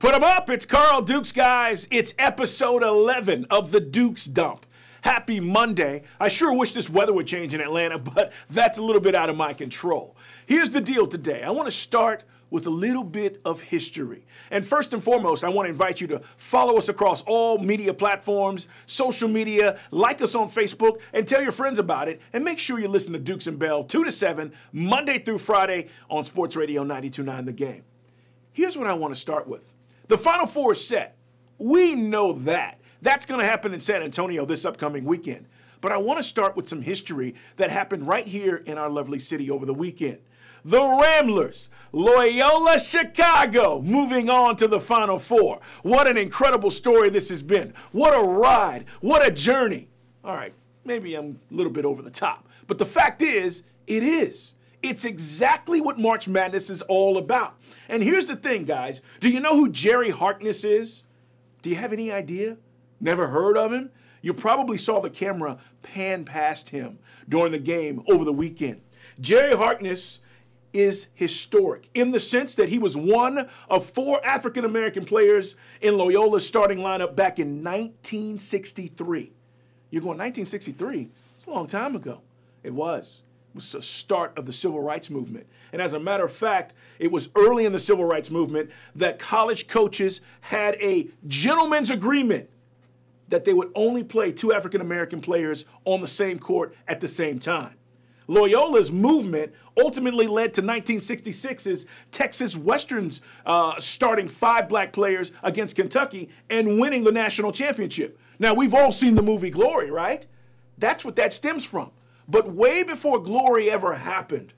Put them up. It's Carl Dukes, guys. It's episode 11 of the Dukes Dump. Happy Monday. I sure wish this weather would change in Atlanta, but that's a little bit out of my control. Here's the deal today. I want to start with a little bit of history. And first and foremost, I want to invite you to follow us across all media platforms, social media, like us on Facebook, and tell your friends about it. And make sure you listen to Dukes and Bell 2 to 7, Monday through Friday on Sports Radio 92.9 The Game. Here's what I want to start with. The Final Four is set. We know that. That's going to happen in San Antonio this upcoming weekend. But I want to start with some history that happened right here in our lovely city over the weekend. The Ramblers, Loyola, Chicago, moving on to the Final Four. What an incredible story this has been. What a ride. What a journey. All right, maybe I'm a little bit over the top. But the fact is, it is. It's exactly what March Madness is all about. And here's the thing, guys. Do you know who Jerry Harkness is? Do you have any idea? Never heard of him? You probably saw the camera pan past him during the game over the weekend. Jerry Harkness is historic in the sense that he was one of 4 African-American players in Loyola's starting lineup back in 1963. You're going, 1963? It's a long time ago. It was. It was the start of the Civil Rights Movement. And as a matter of fact, it was early in the Civil Rights Movement that college coaches had a gentleman's agreement that they would only play 2 African-American players on the same court at the same time. Loyola's movement ultimately led to 1966's Texas Western's starting 5 black players against Kentucky and winning the national championship. Now, we've all seen the movie Glory, right? That's what that stems from. But way before Glory ever happened,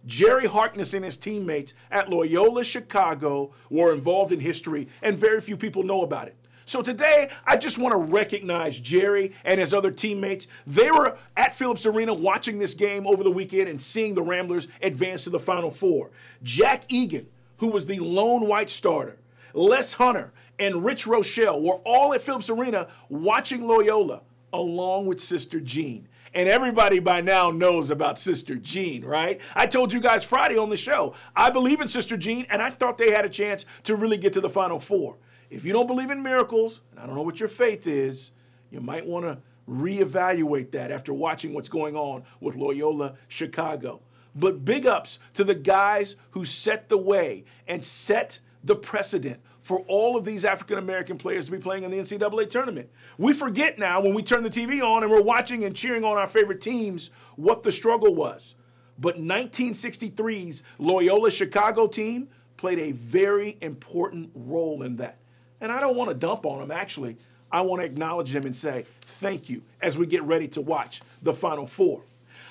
Jerry Harkness and his teammates at Loyola, Chicago were involved in history, and very few people know about it. So today, I just want to recognize Jerry and his other teammates. They were at Phillips Arena watching this game over the weekend and seeing the Ramblers advance to the Final Four. Jack Egan, who was the lone white starter, Les Hunter, and Rich Rochelle were all at Phillips Arena watching Loyola, along with Sister Jean. And everybody by now knows about Sister Jean, right? I told you guys Friday on the show, I believe in Sister Jean, and I thought they had a chance to really get to the Final Four. If you don't believe in miracles, and I don't know what your faith is, you might want to reevaluate that after watching what's going on with Loyola Chicago. But big ups to the guys who set the way and set the precedent for all of these African-American players to be playing in the NCAA tournament. We forget now when we turn the TV on and we're watching and cheering on our favorite teams what the struggle was. But 1963's Loyola Chicago team played a very important role in that. And I don't want to dump on them, actually. I want to acknowledge them and say thank you as we get ready to watch the Final Four.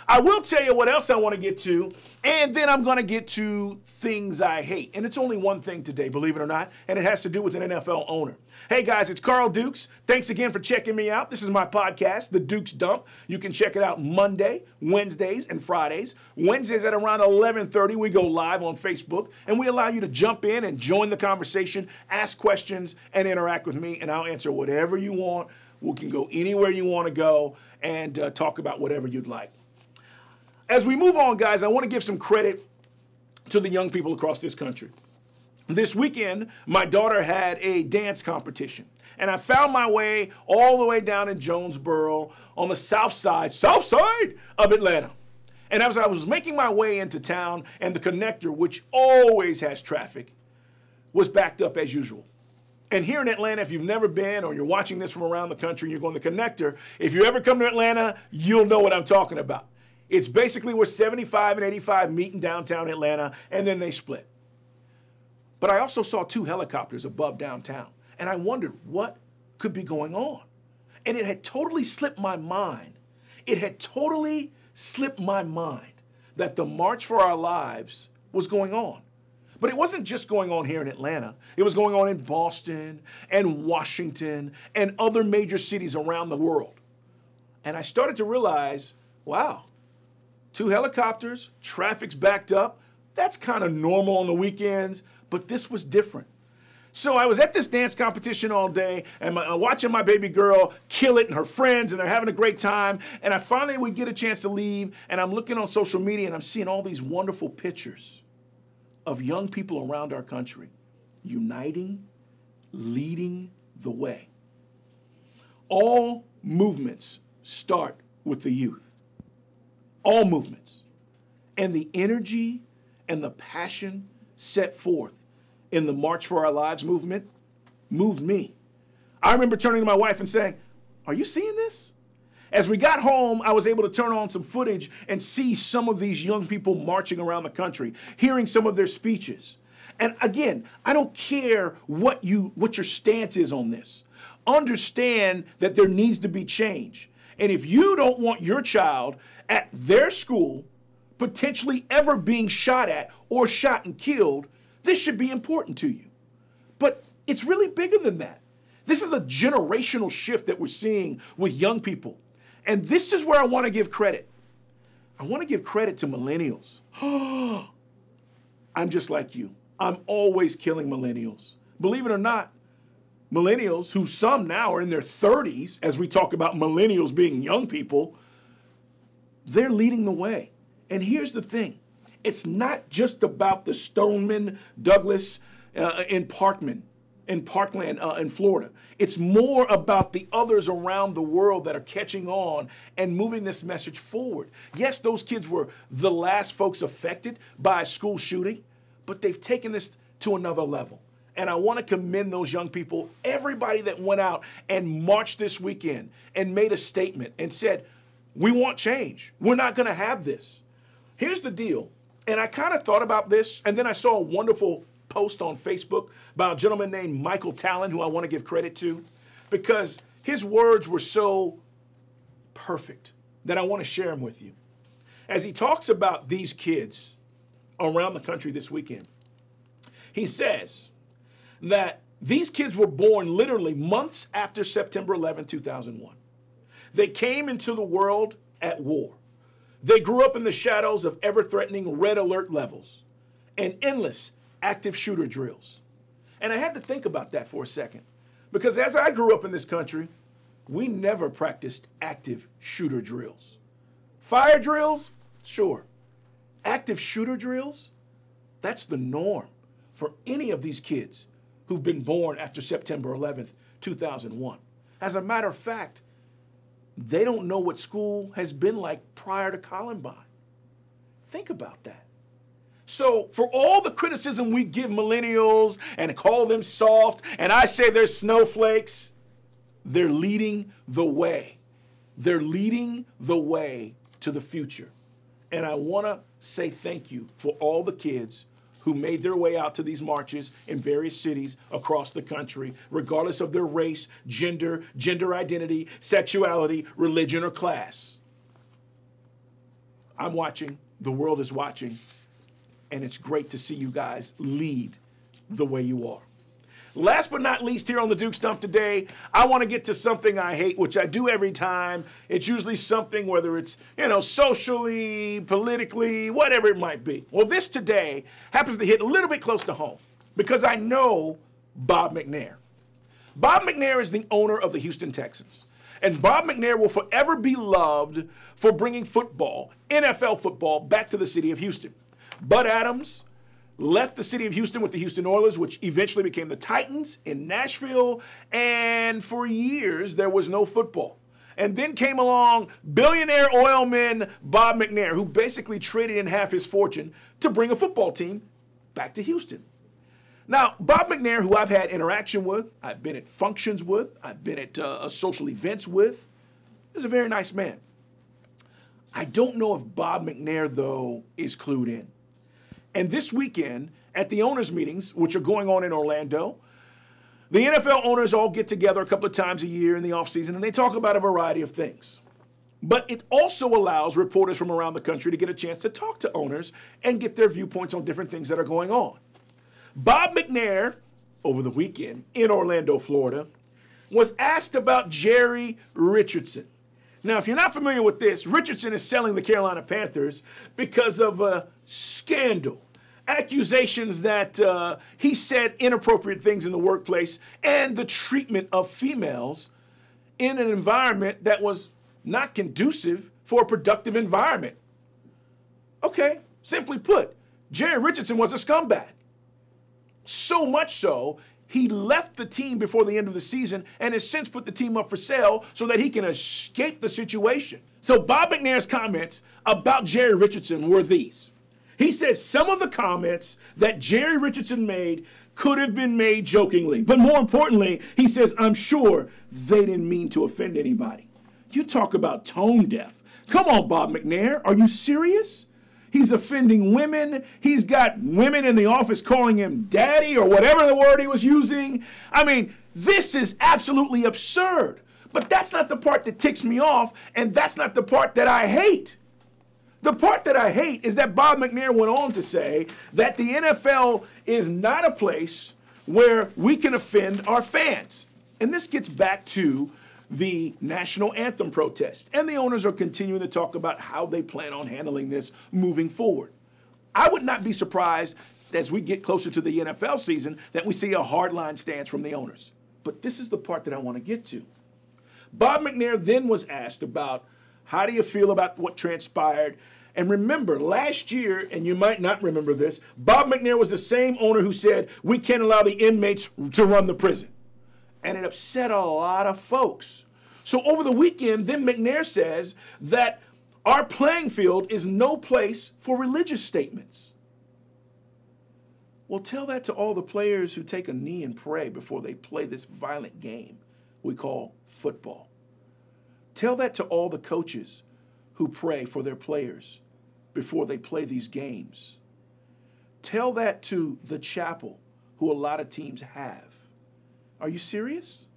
I will tell you what else I want to get to, and then I'm going to get to things I hate. And it's only one thing today, believe it or not, and it has to do with an NFL owner. Hey, guys, it's Carl Dukes. Thanks again for checking me out. This is my podcast, The Dukes Dump. You can check it out Monday, Wednesdays, and Fridays. Wednesdays at around 11:30, we go live on Facebook, and we allow you to jump in and join the conversation, ask questions, and interact with me, and I'll answer whatever you want. We can go anywhere you want to go and talk about whatever you'd like. As we move on, guys, I want to give some credit to the young people across this country. This weekend, my daughter had a dance competition, and I found my way all the way down in Jonesboro on the south side of Atlanta. And as I was making my way into town, and the connector, which always has traffic, was backed up as usual. And here in Atlanta, if you've never been or you're watching this from around the country and you're going to the connector, if you ever come to Atlanta, you'll know what I'm talking about. It's basically where 75 and 85 meet in downtown Atlanta, and then they split. But I also saw 2 helicopters above downtown, and I wondered what could be going on. And it had totally slipped my mind. It had totally slipped my mind that the March for Our Lives was going on. But it wasn't just going on here in Atlanta. It was going on in Boston and Washington and other major cities around the world. And I started to realize, wow, 2 helicopters, traffic's backed up. That's kind of normal on the weekends, but this was different. So I was at this dance competition all day, and watching my baby girl kill it and her friends, and they're having a great time. And I finally would get a chance to leave, and I'm looking on social media, and I'm seeing all these wonderful pictures of young people around our country uniting leading the way. All movements start with the youth. All movements. And the energy and the passion set forth in the March for Our Lives movement moved me. I remember turning to my wife and saying, "Are you seeing this?" As we got home, I was able to turn on some footage and see some of these young people marching around the country, hearing some of their speeches. And again, I don't care what your stance is on this. Understand that there needs to be change. And if you don't want your child at their school potentially ever being shot at or shot and killed, this should be important to you. But it's really bigger than that. This is a generational shift that we're seeing with young people. And this is where I want to give credit. I want to give credit to millennials. I'm just like you. I'm always killing millennials. Believe it or not, millennials, who some now are in their 30s, as we talk about millennials being young people, they're leading the way. And here's the thing. It's not just about the Stoneman, Douglas, and Parkland in Florida. It's more about the others around the world that are catching on and moving this message forward. Yes, those kids were the last folks affected by a school shooting, but they've taken this to another level. And I want to commend those young people, everybody that went out and marched this weekend and made a statement and said, we want change. We're not going to have this. Here's the deal. And I kind of thought about this, and then I saw a wonderful post on Facebook by a gentleman named Michael Talon, who I want to give credit to, because his words were so perfect that I want to share them with you. As he talks about these kids around the country this weekend, he says that these kids were born literally months after September 11, 2001. They came into the world at war. They grew up in the shadows of ever-threatening red alert levels and endless active shooter drills. And I had to think about that for a second, because as I grew up in this country, we never practiced active shooter drills. Fire drills, sure. Active shooter drills, that's the norm for any of these kids who've been born after September 11th, 2001. As a matter of fact, they don't know what school has been like prior to Columbine. Think about that. So for all the criticism we give millennials and call them soft, and I say they're snowflakes, they're leading the way. They're leading the way to the future. And I want to say thank you for all the kids who made their way out to these marches in various cities across the country, regardless of their race, gender identity, sexuality, religion, or class. I'm watching. The world is watching. And it's great to see you guys lead the way you are. Last but not least, here on the Duke Stump today, I want to get to something I hate, which I do every time. It's usually something, whether it's, socially, politically, whatever it might be. Well, this today happens to hit a little bit close to home because I know Bob McNair. Bob McNair is the owner of the Houston Texans. And Bob McNair will forever be loved for bringing football, NFL football, back to the city of Houston. Bud Adams left the city of Houston with the Houston Oilers, which eventually became the Titans in Nashville, and for years there was no football. And then came along billionaire oilman Bob McNair, who basically traded in half his fortune to bring a football team back to Houston. Now, Bob McNair, who I've had interaction with, I've been at functions with, I've been at social events with, is a very nice man. I don't know if Bob McNair, though, is clued in. And this weekend, at the owners' meetings, which are going on in Orlando, the NFL owners all get together a couple of times a year in the offseason, and they talk about a variety of things. But it also allows reporters from around the country to get a chance to talk to owners and get their viewpoints on different things that are going on. Bob McNair, over the weekend in Orlando, Florida, was asked about Jerry Richardson. Now, if you're not familiar with this, Richardson is selling the Carolina Panthers because of a scandal. Accusations that he said inappropriate things in the workplace and the treatment of females in an environment that was not conducive for a productive environment. Okay, simply put, Jerry Richardson was a scumbag. So much so, He left the team before the end of the season and has since put the team up for sale so that he can escape the situation. So Bob McNair's comments about Jerry Richardson were these. He says some of the comments that Jerry Richardson made could have been made jokingly. But more importantly, he says, I'm sure they didn't mean to offend anybody. You talk about tone deaf. Come on, Bob McNair. Are you serious? He's offending women. He's got women in the office calling him daddy or whatever the word he was using. I mean, this is absolutely absurd. But that's not the part that ticks me off, and that's not the part that I hate. The part that I hate is that Bob McNair went on to say that the NFL is not a place where we can offend our fans. And this gets back to the national anthem protest. And the owners are continuing to talk about how they plan on handling this moving forward. I would not be surprised as we get closer to the NFL season that we see a hardline stance from the owners. But this is the part that I want to get to. Bob McNair then was asked about how do you feel about what transpired. And remember, last year, and you might not remember this, Bob McNair was the same owner who said, we can't allow the inmates to run the prison. And it upset a lot of folks. So over the weekend, then McNair says that our playing field is no place for religious statements. Well, tell that to all the players who take a knee and pray before they play this violent game we call football. Tell that to all the coaches who pray for their players before they play these games. Tell that to the chapel, who a lot of teams have. Are you serious?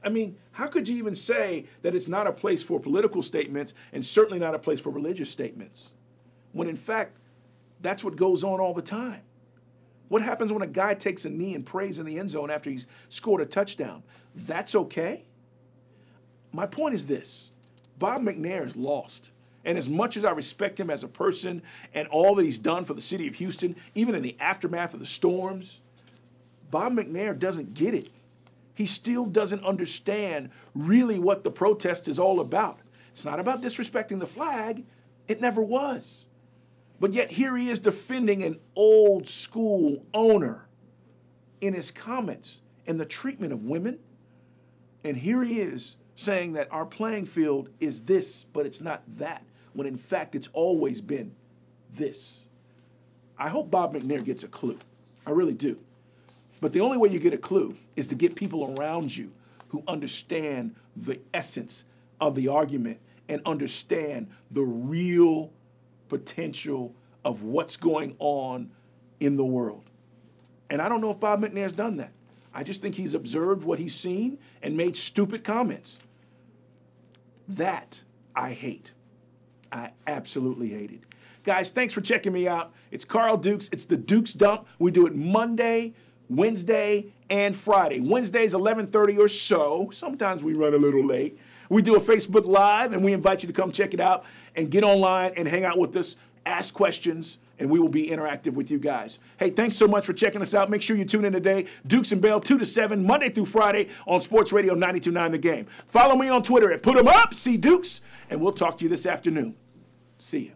I mean, how could you even say that it's not a place for political statements and certainly not a place for religious statements, when in fact, that's what goes on all the time? What happens when a guy takes a knee and prays in the end zone after he's scored a touchdown? That's okay? My point is this. Bob McNair is lost. And as much as I respect him as a person and all that he's done for the city of Houston, even in the aftermath of the storms, Bob McNair doesn't get it. He still doesn't understand really what the protest is all about. It's not about disrespecting the flag. It never was. But yet here he is defending an old school owner in his comments and the treatment of women. And here he is saying that our playing field is this, but it's not that, when in fact it's always been this. I hope Bob McNair gets a clue. I really do. But the only way you get a clue is to get people around you who understand the essence of the argument and understand the real potential of what's going on in the world. And I don't know if Bob McNair's done that. I just think he's observed what he's seen and made stupid comments. That I hate. I absolutely hate it. Guys, thanks for checking me out. It's Carl Dukes. It's the Dukes Dump. We do it Monday, Wednesday, and Friday. Wednesday's 11:30 or so. Sometimes we run a little late. We do a Facebook Live, and we invite you to come check it out and get online and hang out with us, ask questions, and we will be interactive with you guys. Hey, thanks so much for checking us out. Make sure you tune in today. Dukes and Bell, 2 to 7, Monday through Friday on Sports Radio 92.9 The Game. Follow me on Twitter at PutEmUp, see Dukes, and we'll talk to you this afternoon. See ya.